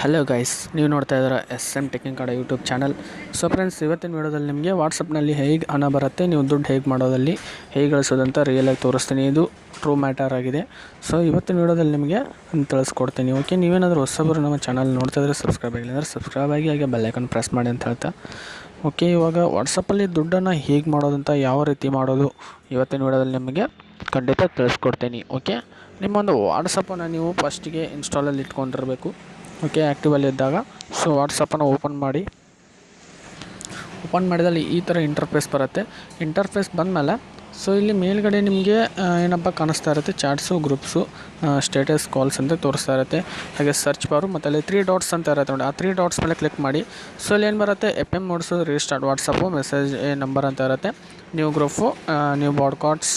Hello guys, ನೀವು ನೋಡ್ತಾ ಇದ್ದೀರಾ SM Tech King Kannada YouTube channel. So friends, ಇವತ್ತಿನ ವಿಡಿಯೋದಲ್ಲಿ ನಿಮಗೆ ವಾಟ್ಸಪ್ನಲ್ಲಿ ಹೇಗೆ ಹಣ ಬರುತ್ತೆ, ನೀವು ದುಡ್ಡು ಹೇಗೆ ಮಾಡೋದಲ್ಲಿ ಹೇಗೆ ಗಳಿಸೋದಂತ ರಿಯಲಾಗಿ ತೋರಿಸ್ತೀನಿ. ಇದು ಟ್ರೂ ಮ್ಯಾಟರ್ ಆಗಿದೆ. ಸೊ ಇವತ್ತಿನ ವಿಡಿಯೋದಲ್ಲಿ ನಿಮಗೆ ತಿಳಿಸ್ಕೊಡ್ತೀನಿ. ಓಕೆ, ನೀವೇನಾದರೂ ಹೊಸಬರು ನಮ್ಮ ಚಾನಲ್ ನೋಡ್ತಾ ಇದ್ದರೆ ಸಬ್ಸ್ಕ್ರೈಬ್ ಆಗಿಲ್ಲ ಅಂದರೆ ಸಬ್ಸ್ಕ್ರೈಬ್ ಆಗಿ, ಹಾಗೆ ಬೆಲ್ಲೈಕನ್ ಪ್ರೆಸ್ ಮಾಡಿ ಅಂತ ಹೇಳ್ತಾ. ಓಕೆ, ಇವಾಗ ವಾಟ್ಸಪ್ಪಲ್ಲಿ ದುಡ್ಡನ್ನು ಹೇಗೆ ಮಾಡೋದಂತ, ಯಾವ ರೀತಿ ಮಾಡೋದು, ಇವತ್ತಿನ ವಿಡಿಯೋದಲ್ಲಿ ನಿಮಗೆ ಖಂಡಿತ ತಿಳಿಸ್ಕೊಡ್ತೀನಿ. ಓಕೆ, ನಿಮ್ಮೊಂದು ವಾಟ್ಸಪ್ಪನ್ನು ನೀವು ಫಸ್ಟಿಗೆ ಇನ್ಸ್ಟಾಲಲ್ಲಿ ಇಟ್ಕೊಂಡಿರಬೇಕು. ಓಕೆ, ಆ್ಯಕ್ಟಿವಲ್ಲಿ ಇದ್ದಾಗ ಸೊ ವಾಟ್ಸಪ್ಪನ್ನು ಓಪನ್ ಮಾಡಿದಲ್ಲಿ ಈ ಥರ ಇಂಟರ್ಫೇಸ್ ಬರುತ್ತೆ. ಇಂಟರ್ಫೇಸ್ ಬಂದಮೇಲೆ ಸೊ ಇಲ್ಲಿ ಮೇಲ್ಗಡೆ ನಿಮಗೆ ಏನಪ್ಪ ಕಾಣಿಸ್ತಾ ಇರುತ್ತೆ, ಚಾಟ್ಸು, ಗ್ರೂಪ್ಸು, ಸ್ಟೇಟಸ್, ಕಾಲ್ಸ್ ಅಂತ ತೋರಿಸ್ತಾ ಇರುತ್ತೆ. ಹಾಗೆ ಸರ್ಚ್ ಬಾರು ಮತ್ತು ಅಲ್ಲಿ 3 ಡಾಟ್ಸ್ ಅಂತ ಇರುತ್ತೆ ನೋಡಿ, ಆ 3 ಡಾಟ್ಸ್ ಮೇಲೆ ಕ್ಲಿಕ್ ಮಾಡಿ. ಸೊ ಇಲ್ಲಿ ಏನು ಬರುತ್ತೆ, FM modes, restart WhatsApp, message number ಅಂತ ಇರುತ್ತೆ, new group, new broadcasts,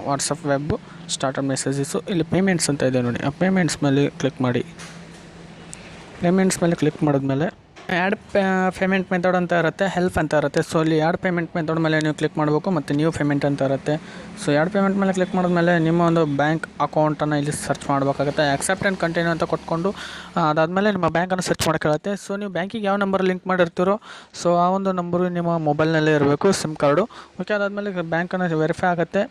WhatsApp web, starter messages. ಇಲ್ಲಿ ಪೇಮೆಂಟ್ಸ್ ಅಂತ ಇದೆ ನೋಡಿ, ಆ ಪೇಮೆಂಟ್ಸ್ ಮೇಲೆ ಕ್ಲಿಕ್ ಮಾಡಿ. ಪೇಮೆಂಟ್ಸ್ ಮೇಲೆ ಕ್ಲಿಕ್ ಮಾಡಿದ್ಮೇಲೆ ಆ್ಯಡ್ ಪೇಮೆಂಟ್ ಮೆಥಡ್ ಅಂತ ಇರುತ್ತೆ, ಹೆಲ್ಪ್ ಅಂತ ಇರುತ್ತೆ. ಸೊ ಇಲ್ಲಿ ಆ್ಯಡ್ ಪೇಮೆಂಟ್ ಮೆಥಡ್ ಮೇಲೆ ನೀವು ಕ್ಲಿಕ್ ಮಾಡಬೇಕು ಮತ್ತು ನ್ಯೂ ಪೇಮೆಂಟ್ ಅಂತ ಇರುತ್ತೆ. ಸೊ ಆ್ಯಡ್ ಪೇಮೆಂಟ್ ಮೇಲೆ ಕ್ಲಿಕ್ ಮಾಡಿದ್ಮೇಲೆ ನಿಮ್ಮ ಒಂದು ಬ್ಯಾಂಕ್ ಅಕೌಂಟನ್ನು ಇಲ್ಲಿ ಸರ್ಚ್ ಮಾಡಬೇಕಾಗುತ್ತೆ. ಆಕ್ಸೆಪ್ಟ್ ಆ್ಯಂಡ್ ಕಂಟಿನ್ಯೂ ಅಂತ ಕೊಟ್ಕೊಂಡು ಅದಾದಮೇಲೆ ನಿಮ್ಮ ಬ್ಯಾಂಕನ್ನು ಸರ್ಚ್ ಮಾಡೋಕ್ಕೆ ಹೇಳುತ್ತೆ. ಸೊ ನೀವು ಬ್ಯಾಂಕಿಗೆ ಯಾವ ನಂಬರ್ ಲಿಂಕ್ ಮಾಡಿರ್ತೀರೋ ಸೊ ಆ ಒಂದು ನಂಬರು ನಿಮ್ಮ ಮೊಬೈಲ್ನಲ್ಲೇ ಇರಬೇಕು, ಸಿಮ್ ಕಾರ್ಡು. ಓಕೆ, ಅದಾದಮೇಲೆ ಬ್ಯಾಂಕನ್ನು ವೆರಿಫೈ ಆಗುತ್ತೆ.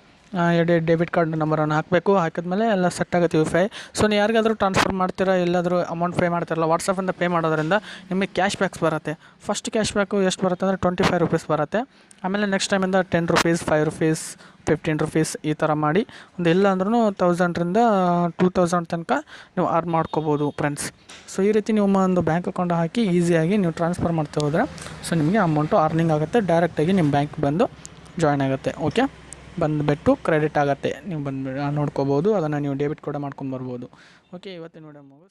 ಡೆಬಿಟ್ ಕಾರ್ಡ್ ನಂಬರನ್ನು ಹಾಕಬೇಕು. ಹಾಕಿದ್ಮೇಲೆ ಎಲ್ಲ ಸೆಟ್ ಆಗುತ್ತೆ UPI. ಸೊ ನೀವು ಯಾರಿಗಾದರೂ ಟ್ರಾನ್ಸ್ಫರ್ ಮಾಡ್ತೀರಾ, ಎಲ್ಲಾದರೂ ಅಮೌಂಟ್ ಪೇ ಮಾಡ್ತಿರಲ್ಲ, ವಾಟ್ಸಪ್ಪಿಂದ ಪೇ ಮಾಡೋದ್ರಿಂದ ನಿಮಗೆ ಕ್ಯಾಶ್ ಬ್ಯಾಕ್ಸ್ ಬರುತ್ತೆ. ಫಸ್ಟ್ ಕ್ಯಾಶ್ ಬ್ಯಾಕು ಎಷ್ಟು ಬರುತ್ತೆ ಅಂದರೆ 25 ರೂಪೀಸ್ ಬರುತ್ತೆ. ಆಮೇಲೆ ನೆಕ್ಸ್ಟ್ ಟೈಮಿಂದ 10 ರೂಪೀಸ್, 5 ರೂಪೀಸ್, 15 ರೂಪೀಸ್ ಈ ಥರ ಮಾಡಿ ಒಂದು ಇಲ್ಲ ಅಂದ್ರೂ 1000ರಿಂದ 2000 ತನಕ ನೀವು ಅರ್ನ್ ಮಾಡ್ಕೋಬೋದು ಫ್ರೆಂಡ್ಸ್. ಸೊ ಈ ರೀತಿ ನಿಮ್ಮ ಒಂದು ಬ್ಯಾಂಕ್ ಅಕೌಂಟ್ ಹಾಕಿ ಈಸಿಯಾಗಿ ನೀವು ಟ್ರಾನ್ಸ್ಫರ್ ಮಾಡ್ತಾ ಹೋದರೆ ಸೊ ನಿಮಗೆ ಅಮೌಂಟು ಅರ್ನಿಂಗ್ ಆಗುತ್ತೆ, ಡೈರೆಕ್ಟಾಗಿ ನಿಮ್ಮ ಬ್ಯಾಂಕ್ ಬಂದು ಜಾಯ್ನ್ ಆಗುತ್ತೆ. ಓಕೆ, ಬಂದುಬಿಟ್ಟು ಕ್ರೆಡಿಟ್ ಆಗುತ್ತೆ, ನೀವು ನೋಡ್ಕೋಬೋದು. ಅದನ್ನು ನೀವು ಡೆಬಿಟ್ ಕೂಡ ಮಾಡ್ಕೊಂಡು ಬರ್ಬೋದು. ಓಕೆ, ಇವತ್ತಿನ ವಿಡಿಯೋ ಮುಗಿಸ್